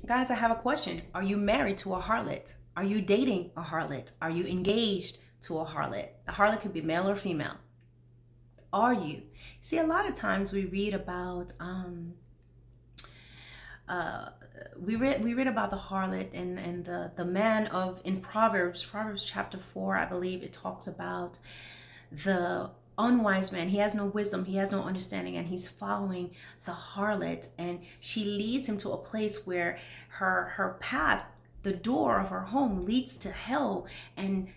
Guys, I have a question. Are you married to a harlot? Are you dating a harlot? Are you engaged to a harlot? The harlot could be male or female. Are you? See, a lot of times we read about uh, we read about the harlot and the man of in Proverbs chapter 4, I believe it talks about the unwise man. He has no wisdom, he has no understanding, and he's following the harlot, and she leads him to a place where her path, the door of her home, leads to hell, and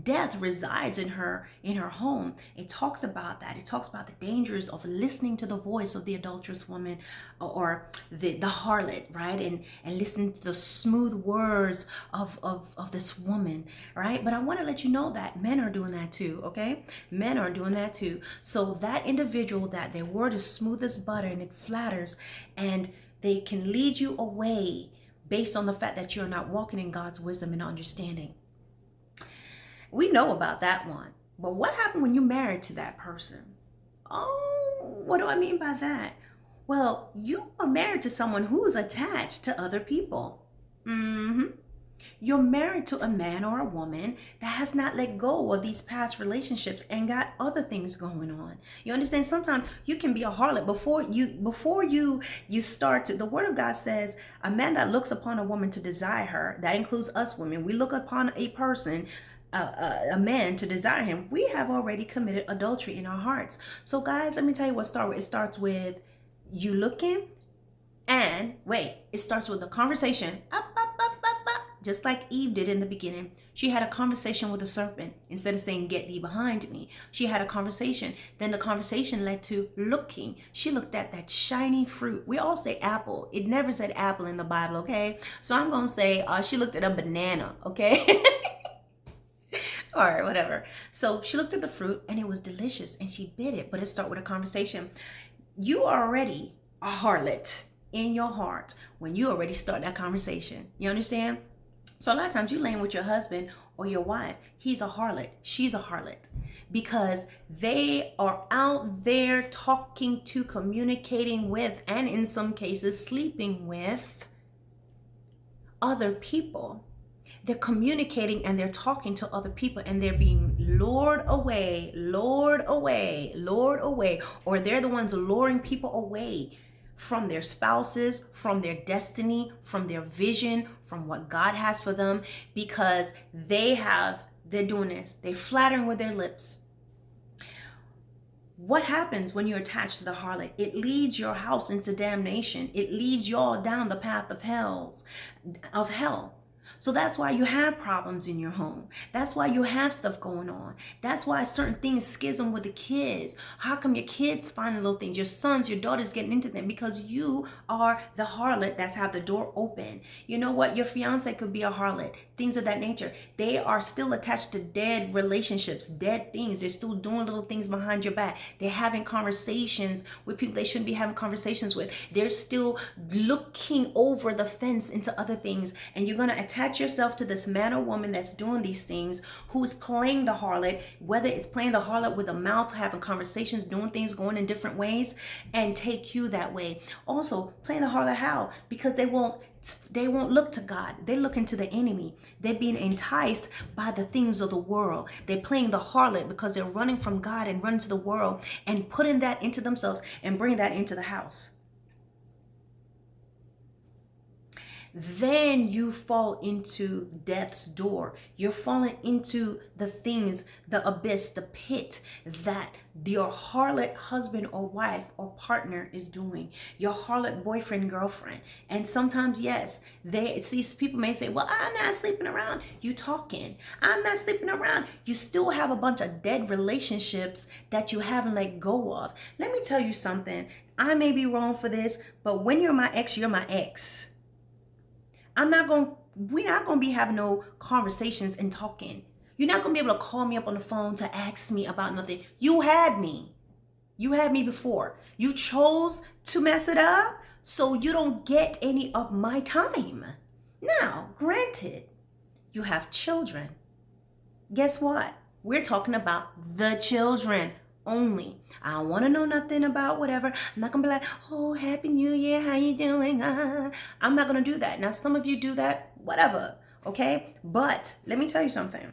death resides in her home. It talks about that. It talks about the dangers of listening to the voice of the adulterous woman, or the harlot, right? And listening to the smooth words of this woman, right? But I want to let you know that men are doing that too, okay? Men are doing that too. So that individual, that their word is smooth as butter and it flatters, and they can lead you away based on the fact that you're not walking in God's wisdom and understanding. We know about that one. But what happened when you married to that person? Oh, what do I mean by that? Well, you are married to someone who's attached to other people. Mm-hmm. You're married to a man or a woman that has not let go of these past relationships and got other things going on. You understand? Sometimes you can be a harlot before you start to. The word of God says, a man that looks upon a woman to desire her, that includes us women. We look upon a person, a man, to desire him. We have already committed adultery in our hearts. So guys, let me tell you what it starts with. You looking, and wait, it starts with a conversation. Just like Eve did in the beginning. She had a conversation with a serpent. Instead of saying, "Get thee behind me," she had a conversation. Then the conversation led to looking. She looked at that shiny fruit. We all say apple. It never said apple in the Bible, okay? So I'm going to say she looked at a banana, okay? All right, whatever. So she looked at the fruit and it was delicious and she bit it, but it started with a conversation. You are already a harlot in your heart when you already start that conversation. You understand? So a lot of times you laying with your husband or your wife, he's a harlot, she's a harlot, because they are out there talking to, communicating with, and in some cases sleeping with other people. They're communicating and they're talking to other people, and they're being lured away, lured away, lured away, or they're the ones luring people away from their spouses, from their destiny, from their vision, from what God has for them, because they're doing this. They're flattering with their lips. What happens when you're attached to the harlot? It leads your house into damnation. It leads y'all down the path of hell. So that's why you have problems in your home. That's why you have stuff going on. That's why certain things schism with the kids. How come your kids find little things? Your sons, your daughters getting into them because you are the harlot that's had the door open. You know what? Your fiance could be a harlot. Things of that nature. They are still attached to dead relationships, dead things. They're still doing little things behind your back. They're having conversations with people they shouldn't be having conversations with. They're still looking over the fence into other things, and you're going to attach yourself to this man or woman that's doing these things, who's playing the harlot, whether it's playing the harlot with a mouth, having conversations, doing things, going in different ways, and take you that way. Also, playing the harlot how? Because they won't look to God. They look into the enemy. They're being enticed by the things of the world. They're playing the harlot because they're running from God and running to the world and putting that into themselves and bringing that into the house. Then you fall into death's door. You're falling into the things, the abyss, the pit that your harlot husband or wife or partner is doing, your harlot boyfriend, girlfriend. And sometimes, yes, these people may say, "Well, I'm not sleeping around." You talking. I'm not sleeping around. You still have a bunch of dead relationships that you haven't let go of. Let me tell you something. I may be wrong for this, but when you're my ex, you're my ex. We're not going to be having no conversations and talking. You're not going to be able to call me up on the phone to ask me about nothing. You had me. You had me before. You chose to mess it up, so you don't get any of my time. Now, granted, you have children. Guess what? We're talking about the children. only. I don't want to know nothing about whatever. I'm not going to be like, oh, Happy New Year. How you doing? I'm not going to do that. Now, some of you do that, whatever. Okay. But let me tell you something.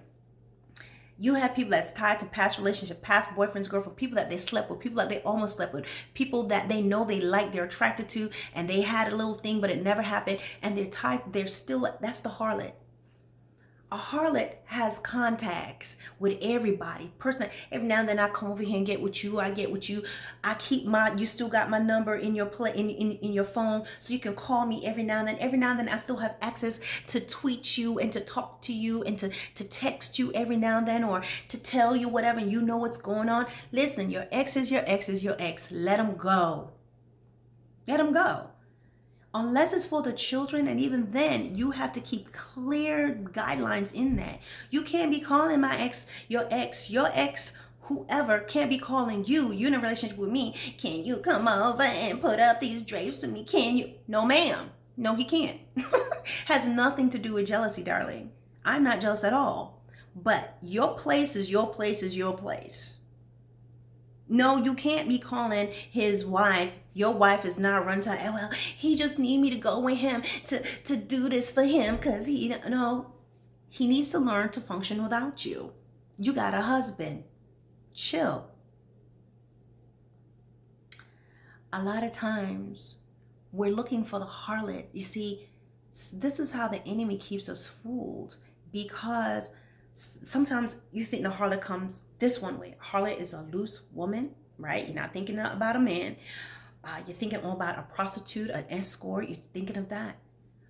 You have people that's tied to past relationship, past boyfriends, girlfriends, people that they slept with, people that they almost slept with, people that they know they like, they're attracted to, and they had a little thing, but it never happened. And they're tied, they're still, that's the harlot. A harlot has contacts with everybody. Personally, every now and then I come over here and get with you. I get with you. I keep you still got my number in your in your phone, so you can call me every now and then. Every now and then I still have access to tweet you and to talk to you and to text you every now and then, or to tell you whatever, and you know what's going on. Listen, your ex is your ex is your ex. Let them go. Let them go. Unless it's for the children, and even then, you have to keep clear guidelines in that. You can't be calling my ex, your ex, whoever can't be calling you. You're in a relationship with me. Can you come over and put up these drapes for me? Can you? No, ma'am. No, he can't. Has nothing to do with jealousy, darling. I'm not jealous at all. But your place is your place is your place. No, you can't be calling his wife. Your wife is not run to, well, he just need me to go with him to do this for him because no, he needs to learn to function without you. You got a husband. Chill. A lot of times we're looking for the harlot. You see, this is how the enemy keeps us fooled, because sometimes you think the harlot comes this one way. Harlot is a loose woman, right? You're not thinking about a man. You're thinking all about a prostitute, an escort. You're thinking of that.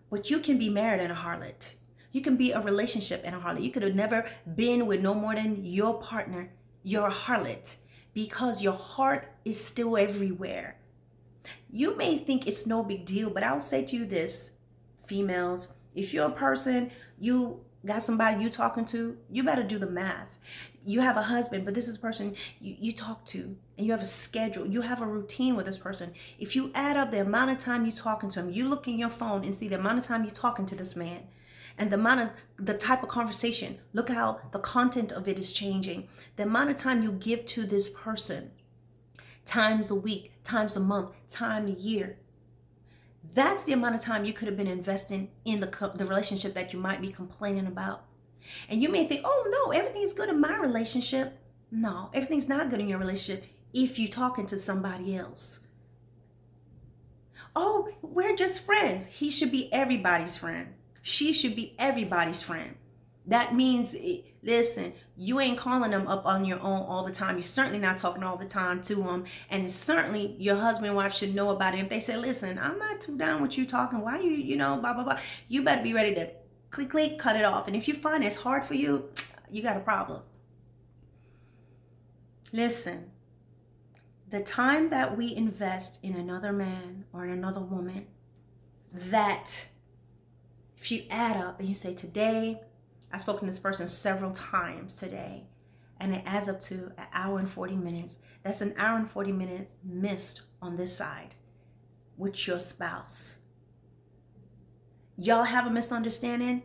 But you can be married in a harlot. You can be a relationship in a harlot. You could have never been with no more than your partner. You're a harlot because your heart is still everywhere. You may think it's no big deal, but I'll say to you this, females, if you're a person, you got somebody you talking to, you better do the math. You have a husband, but this is a person you talk to, and you have a schedule. You have a routine with this person. If you add up the amount of time you talking to him, you look in your phone and see the amount of time you talking to this man, and the type of conversation, look how the content of it is changing. The amount of time you give to this person, times a week, times a month, time a year. That's the amount of time you could have been investing in the relationship that you might be complaining about. And you may think, oh no, everything's good in my relationship. No, everything's not good in your relationship if you're talking to somebody else. Oh, we're just friends. He should be everybody's friend. She should be everybody's friend. That means, listen, you ain't calling them up on your own all the time. You're certainly not talking all the time to them. And certainly your husband and wife should know about it. If they say, listen, I'm not too down with you talking. Why blah, blah, blah. You better be ready to click, cut it off. And if you find it's hard for you, you got a problem. Listen, the time that we invest in another man or in another woman, that if you add up and you say, today, I've spoken to this person several times today, and it adds up to an hour and 40 minutes. That's an hour and 40 minutes missed on this side with your spouse. Y'all have a misunderstanding?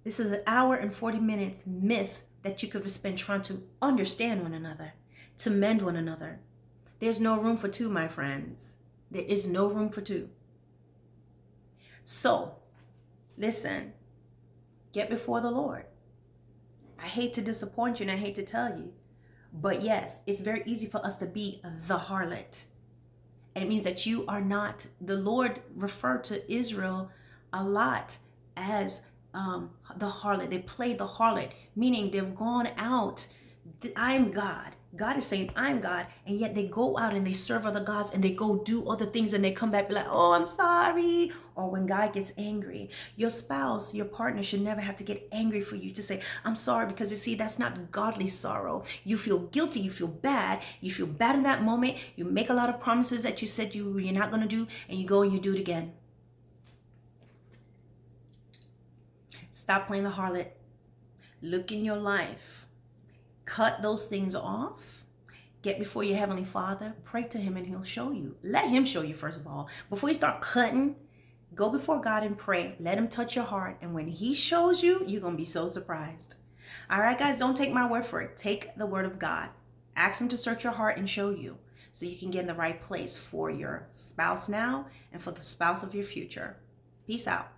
This is an hour and 40 minutes missed that you could spend trying to understand one another, to mend one another. There's no room for two, my friends. There is no room for two. So, listen, get before the Lord. I hate to disappoint you and I hate to tell you, but yes, it's very easy for us to be the harlot. And it means that you are not. The Lord referred to Israel a lot as the harlot. They played the harlot, meaning they've gone out. I'm God. God is saying, I'm God. And yet they go out and they serve other gods and they go do other things and they come back be like, oh, I'm sorry. Or when God gets angry, your spouse, your partner should never have to get angry for you to say, I'm sorry, because you see, that's not godly sorrow. You feel guilty. You feel bad. You feel bad in that moment. You make a lot of promises that you said you're not going to do, and you go and you do it again. Stop playing the harlot. Look in your life. Cut those things off. Get before your Heavenly Father. Pray to Him and He'll show you. Let Him show you first of all. Before you start cutting, go before God and pray. Let Him touch your heart. And when He shows you, you're going to be so surprised. All right, guys, don't take my word for it. Take the word of God. Ask him to search your heart and show you so you can get in the right place for your spouse now and for the spouse of your future. Peace out.